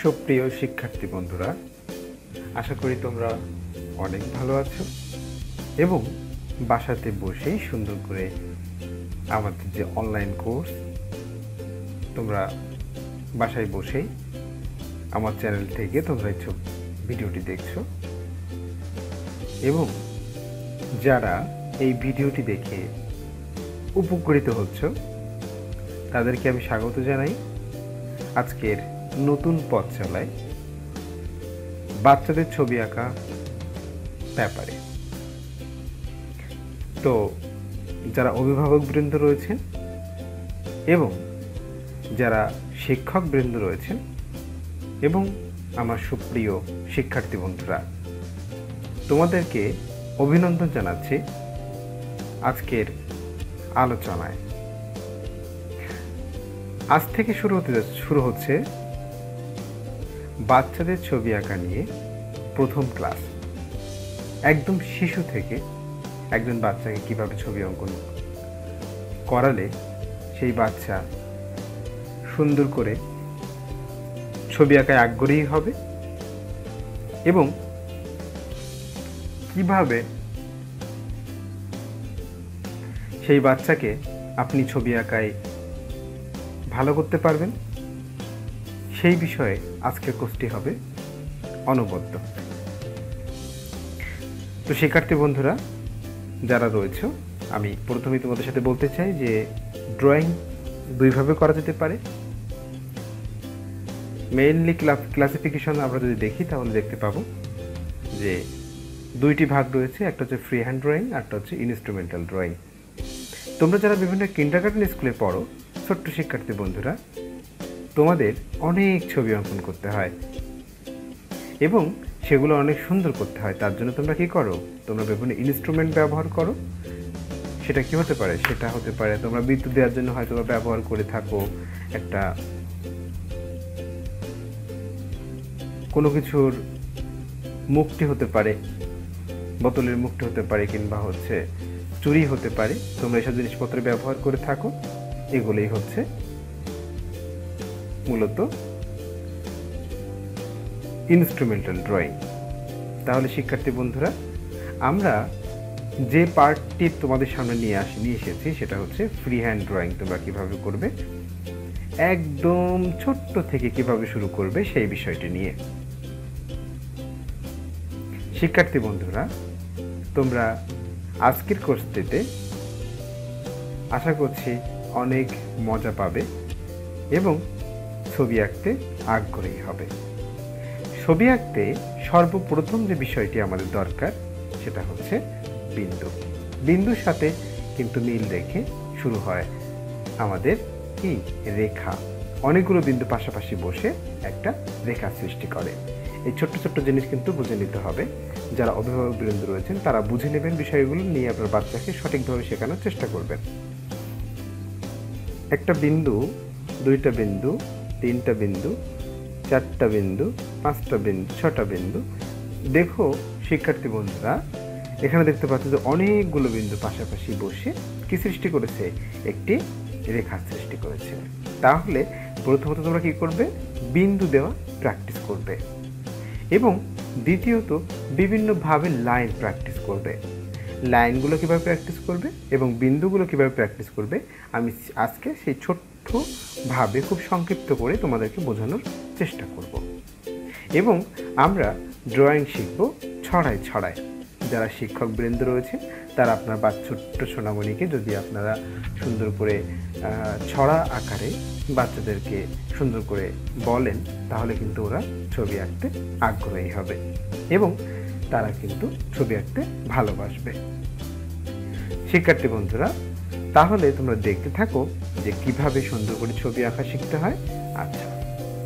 সুপ্রিয় শিক্ষার্থী বন্ধুরা, আশা করি তোমরা অনেক ভালো আছো এবং বাসাতে বসেই সুন্দর করে আমাদের যে অনলাইন কোর্স তোমরা বাসায় বসেই আমার চ্যানেল থেকে তোমরা এই ভিডিওটি দেখছো এবং যারা এই ভিডিওটি দেখে উপকৃত হচ্ছ তাদেরকে আমি স্বাগত জানাই আজকের নতুন পথ চলায় বাচ্চাদের ছবি আঁকা ব্যাপারে। তো যারা অভিভাবকবৃন্দ রয়েছেন এবং যারা শিক্ষকবৃন্দ রয়েছেন এবং আমার সুপ্রিয় শিক্ষার্থী বন্ধুরা, তোমাদেরকে অভিনন্দন জানাচ্ছি আজকের আলোচনায়। আজ থেকে শুরু হচ্ছে বাচ্চাদের ছবি আঁকা নিয়ে প্রথম ক্লাস। একদম শিশু থেকে একজন বাচ্চাকে কিভাবে ছবি অঙ্কন করালে সেই বাচ্চা সুন্দর করে ছবি আঁকায় আগ্রহী হবে এবং কিভাবে সেই বাচ্চাকে আপনি ছবি আঁকায় ভালো করতে পারবেন, সেই বিষয়ে আজকের কোর্সটি হবে অনবদ্য। তো শিক্ষার্থী বন্ধুরা যারা রয়েছে, আমি প্রথমেই তোমাদের সাথে বলতে চাই যে ড্রয়িং দুইভাবে করা যেতে পারে। মেইনলি ক্লাসিফিকেশন আমরা যদি দেখি তাহলে দেখতে পাবো যে দুইটি ভাগ রয়েছে, একটা হচ্ছে ফ্রি হ্যান্ড ড্রয়িং, একটা হচ্ছে ইনস্ট্রুমেন্টাল ড্রয়িং। তোমরা যারা বিভিন্ন কিন্ডারগার্টেন স্কুলে পড়ো, ছোট্ট শিক্ষার্থী বন্ধুরা, তোমাদের অনেক ছবি অঙ্কন করতে হয় এবং সেগুলো অনেক সুন্দর করতে হয়। তার জন্য তোমরা কী করো? তোমরা বিভিন্ন ইনস্ট্রুমেন্ট ব্যবহার করো। সেটা কি হতে পারে? সেটা হতে পারে তোমরা বিদ্যুৎ দেওয়ার জন্য হয়তো ব্যবহার করে থাকো একটা কোনো কিছুর মুখটি হতে পারে, বোতলের মুখটি হতে পারে, কিংবা হচ্ছে চুরি হতে পারে। তোমরা এসব জিনিসপত্র ব্যবহার করে থাকো। এগুলোই হচ্ছে মূলত ইনস্ট্রুমেন্টাল ড্রয়িং। তাহলে শিক্ষার্থী বন্ধুরা, আমরা যে পার্টটি তোমাদের সামনে নিয়ে এসেছি সেটা হচ্ছে ফ্রি হ্যান্ড ড্রয়িং। তোমরা কিভাবে করবে, একদম ছোট্ট থেকে কিভাবে শুরু করবে সেই বিষয়টি নিয়ে। শিক্ষার্থী বন্ধুরা, তোমরা আজকের কোর্সটিতে আশা করছি অনেক মজা পাবে এবং ছবি আঁকতে আগ্রহী হবে। ছবি আঁকতে সর্বপ্রথম যে বিষয়টি আমাদের দরকার সেটা হচ্ছে বিন্দু। বিন্দুর সাথে কিন্তু মিল রেখে শুরু হয় আমাদের কি রেখা। অনেকগুলো বিন্দু পাশাপাশি বসে একটা রেখা সৃষ্টি করে। এই ছোট্ট ছোট্ট জিনিস কিন্তু বুঝে নিতে হবে। যারা অভিভাবকবৃন্দ রয়েছেন তারা বুঝে নেবেন বিষয়গুলো নিয়ে, আপনার বাচ্চাকে সঠিকভাবে শেখানোর চেষ্টা করবেন। একটা বিন্দু, দুইটা বিন্দু, তিনটা বিন্দু, চারটা বিন্দু, পাঁচটা বিন্দু, ছটা বিন্দু। দেখো শিক্ষার্থী বন্ধুরা, এখানে দেখতে পাচ্ছ যে অনেকগুলো বিন্দু পাশাপাশি বসে কি সৃষ্টি করেছে? একটি রেখা সৃষ্টি করেছে। তাহলে প্রথমত তোমরা কি করবে? বিন্দু দেওয়া প্র্যাকটিস করবে এবং দ্বিতীয়ত বিভিন্নভাবে লাইন প্র্যাকটিস করবে। লাইনগুলো কীভাবে প্র্যাকটিস করবে এবং বিন্দুগুলো কীভাবে প্র্যাকটিস করবে আমি আজকে সেই ছোট্টভাবে খুব সংক্ষিপ্ত করে তোমাদেরকে বোঝানোর চেষ্টা করব। এবং আমরা ড্রয়িং শিখব ছড়ায় ছড়ায়। যারা শিক্ষকবৃন্দ রয়েছে তারা আপনার ছোট্ট সোনামণিকে যদি আপনারা সুন্দর করে ছড়া আকারে বাচ্চাদেরকে সুন্দর করে বলেন, তাহলে কিন্তু ওরা ছবি আঁকতে আগ্রহী হবে এবং তারা কিন্তু ছবি আঁকতে ভালোবাসবে। শিক্ষার্থী বন্ধুরা, তাহলে তোমরা দেখতে থাকো যে কিভাবে সুন্দর করে ছবি আঁকা শিখতে হয়। আচ্ছা,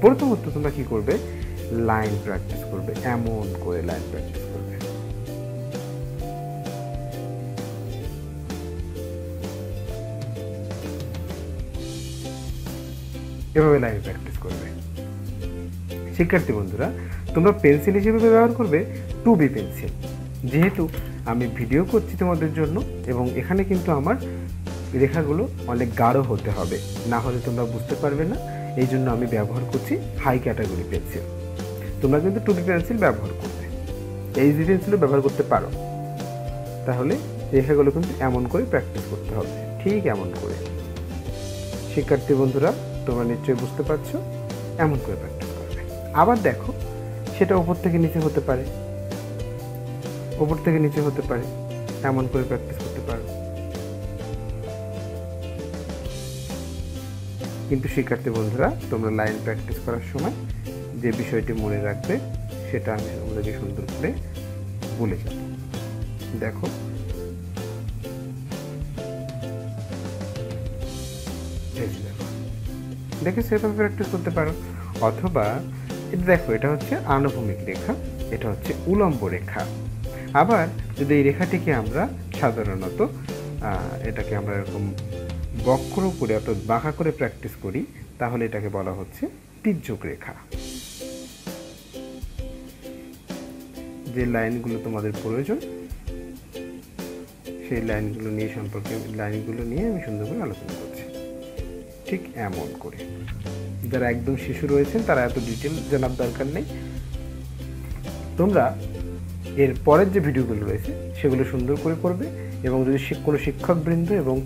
প্রথমত তোমরা কি করবে? লাইন প্র্যাকটিস করবে। এমন করে লাইন প্র্যাকটিস করবে। এভাবে লাইন প্র্যাকটিস করবে। শিক্ষার্থী বন্ধুরা, তোমরা পেন্সিল হিসেবে ব্যবহার করবে 2B পেন্সিল। যেহেতু আমি ভিডিও করছি তোমাদের জন্য এবং এখানে কিন্তু আমার রেখাগুলো অনেক গাঢ় হতে হবে, না হলে তোমরা বুঝতে পারবে না এই জন্য আমি ব্যবহার করছি হাই ক্যাটাগরি পেন্সিল। তোমরা কিন্তু 2B পেন্সিল ব্যবহার করবে, এইচবি পেন্সিলও ব্যবহার করতে পারো। তাহলে রেখাগুলো কিন্তু এমন করে প্র্যাকটিস করতে হবে, ঠিক এমন করে। শিক্ষার্থী বন্ধুরা, তোমরা নিশ্চয়ই বুঝতে পারছো, এমন করে প্র্যাকটিস করবে। আবার দেখো, সেটা উপর থেকে নিচে হতে পারে, উপর থেকে নিচে হতে পারে, এমন করে প্র্যাকটিস করতে পারো। কিন্তু শিক্ষার্থী বন্ধুরা, তোমরা লাইন প্র্যাকটিস করার সময় যে বিষয়টি মনে রাখবে সেটা আমি তোমাদেরকে সুন্দর করে বলে যাব। দেখো, দেখে সেভাবে প্র্যাকটিস করতে পারো। অথবা এটা দেখো, এটা হচ্ছে আনুভূমিক রেখা, এটা হচ্ছে উলম্ব রেখা। আবার যদি এই রেখাটিকে আমরা সাধারণত এটাকে আমরা এরকম বক্র করে অর্থাৎ বাঁকা করে প্র্যাকটিস করি, তাহলে এটাকে বলা হচ্ছে তির্যক রেখা। যে লাইনগুলো তোমাদের প্রয়োজন সেই লাইনগুলো নিয়ে আমি সুন্দর করে আলোচনা করছি, ঠিক এমন করে। যারা একদম শিশু রয়েছেন তারা এত ডিটেল জানার দরকার নেই। তোমরা এর পরের যে ভিডিওগুলো রয়েছে সেগুলো সুন্দর করে করবে, এবং যদি কোনো শিক্ষকবৃন্দ এবং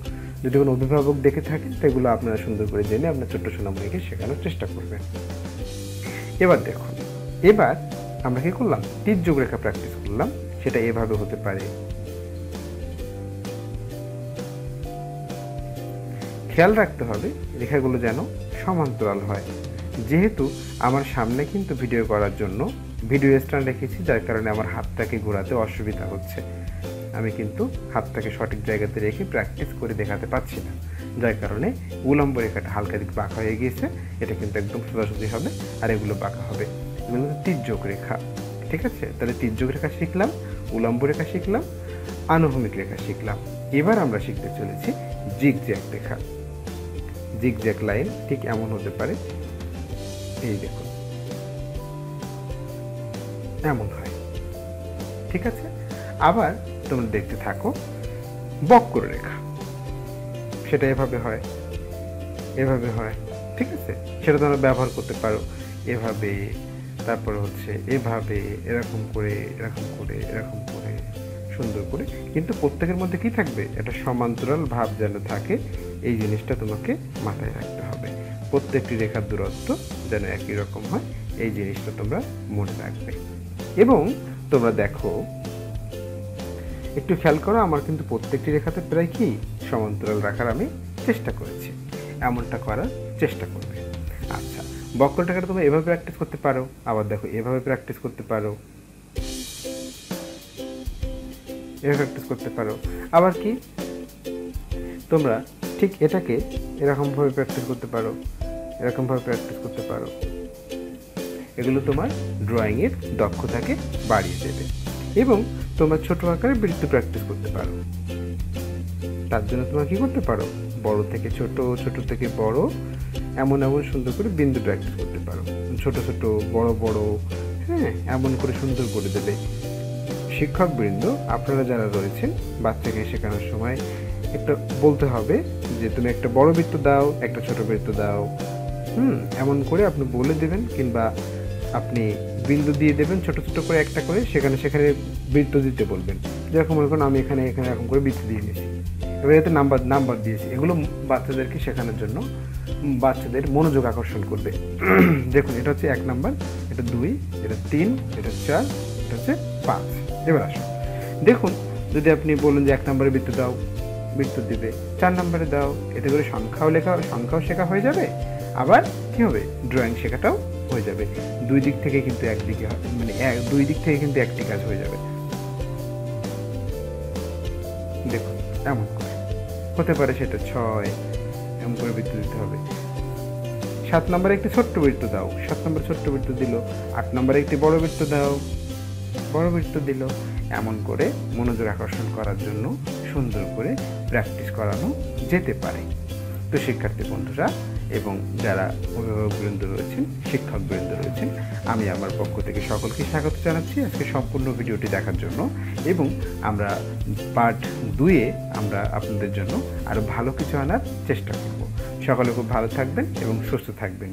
যদি কোনো অভিভাবক দেখে থাকেন সেগুলো আপনারা সুন্দর করে জেনে আপনার ছোট্ট সোনামণিকে শেখানোর চেষ্টা করবেন। এবার দেখুন, এবার আমরা কি করলাম, তির্যক রেখা প্র্যাকটিস করলাম। সেটা এভাবে হতে পারে। খেয়াল রাখতে হবে রেখাগুলো যেন সমান্তরাল হয়। যেহেতু আমার সামনে কিন্তু ভিডিও করার জন্য ভিডিও স্ট্যান্ড রেখেছি, যার কারণে আমার হাতটাকে ঘোরাতে অসুবিধা হচ্ছে। আমি কিন্তু হাতটাকে সঠিক জায়গাতে রেখে প্র্যাকটিস করে দেখাতে পারছি না, যার কারণে উলম্ব রেখাটা হালকা দিক বাঁকা হয়ে গিয়েছে। এটা কিন্তু একদম সোজাসুজি হবে, আর এগুলো বাঁকা হবে। এগুলো তির্যক রেখা, ঠিক আছে? তাহলে তির্যক রেখা শিখলাম, উলম্ব রেখা শিখলাম, আনুভূমিক রেখা শিখলাম। এবার আমরা শিখতে চলেছি জিগজ্যাগ রেখা। জিগজ্যাগ লাইন ঠিক এমন হতে পারে, এই দেখুন, এমন হয়, ঠিক আছে? আবার তোমরা দেখতে থাকো বক্র রেখা, সেটা এভাবে হয়, এভাবে হয়, ঠিক আছে? সেটা তোমরা ব্যবহার করতে পারো এভাবে, তারপরে হচ্ছে এভাবে, এরকম করে, এরকম করে, এরকম করে, সুন্দর করে। কিন্তু প্রত্যেকের মধ্যে কি থাকবে, একটা সমান্তরাল ভাব যেন থাকে, এই জিনিসটা তোমাকে মাথায় রাখতে হবে। প্রত্যেকটি রেখার দূরত্ব যেন একই রকম হয়, এই জিনিসটা তোমরা মনে রাখবে। এবং তোমরা দেখো, একটু খেয়াল করো, আমার কিন্তু প্রত্যেকটি রেখাতে প্রায় কি সমান্তরাল রাখার আমি চেষ্টা করেছি, এমনটা করার চেষ্টা করবে। আচ্ছা, বক্রটাকে তোমরা এভাবে প্র্যাকটিস করতে পারো, আবার দেখো এভাবে প্র্যাকটিস করতে পারো, এভাবে প্র্যাকটিস করতে পারো। আবার কি তোমরা ঠিক এটাকে এরকমভাবে প্র্যাকটিস করতে পারো, এরকমভাবে প্র্যাকটিস করতে পারো। এগুলো তোমার ড্রয়িংয়ের দক্ষতাকে বাড়িয়ে দেবে। এবং তোমরা ছোট আকারে বৃত্ত প্র্যাকটিস করতে পারো। তার জন্য তোমরা কি করতে পারো, বড় থেকে ছোট, ছোট থেকে বড়, এমন এমন সুন্দর করে বিন্দু প্র্যাকটিস করতে পারো। ছোট ছোট, বড় বড়, হ্যাঁ, এমন করে সুন্দর করে দেবে। শিক্ষকবৃন্দ আপনারা যারা রয়েছেন, বাচ্চাকে শেখানোর সময় একটা বলতে হবে যে তুমি একটা বড় বৃত্ত দাও, একটা ছোট বৃত্ত দাও, এমন করে আপনি বলে দেবেন, কিংবা আপনি বিন্দু দিয়ে দেবেন ছোট ছোট করে একটা করে, সেখানে সেখানে বৃত্ত দিতে বলবেন। যেরকম মনে করুন আমি এখানে এখানে এরকম করে বৃত্ত দিয়ে দিয়েছি, এবার এতে নাম্বার দিয়েছি। এগুলো বাচ্চাদেরকে শেখানোর জন্য বাচ্চাদের মনোযোগ আকর্ষণ করবে। দেখুন, এটা হচ্ছে 1 নাম্বার, এটা 2, এটা 3, এটা 4, এটা হচ্ছে 5। এবার আসুন, দেখুন, যদি আপনি বলেন যে 1 নম্বরে বৃত্ত দাও, বৃত্ত দিবে, 4 নম্বরে দাও, এতে করে সংখ্যাও শেখা হয়ে যাবে, আবার কি হবে, ড্রয়িং শেখাটাও হয়ে যাবে। দুই দিক থেকে কিন্তু একদিকে, মানে দুই দিক থেকে কিন্তু একটি কাজ হয়ে যাবে। দেখুন, এমন করে হতে পারে, সেটা 6, এমন করে বৃত্ত দিতে হবে। 7 নম্বরে একটি ছোট্ট বৃত্ত দাও, 7 নম্বর ছোট্ট বৃত্ত দিল। 8 নম্বরে একটি বড় বৃত্ত দাও, বড় বৃত্ত দিল। এমন করে মনোযোগ আকর্ষণ করার জন্য সুন্দর করে প্র্যাকটিস করানো যেতে পারে। তো শিক্ষার্থী বন্ধুরা এবং যারা অভিভাবকবৃন্দ রয়েছেন, শিক্ষকবৃন্দ রয়েছেন, আমি আমার পক্ষ থেকে সকলকে স্বাগত জানাচ্ছি আজকে সম্পূর্ণ ভিডিওটি দেখার জন্য। এবং আমরা পার্ট 2-এ আমরা আপনাদের জন্য আরও ভালো কিছু আনার চেষ্টা করব। সকলে খুব ভালো থাকবেন এবং সুস্থ থাকবেন।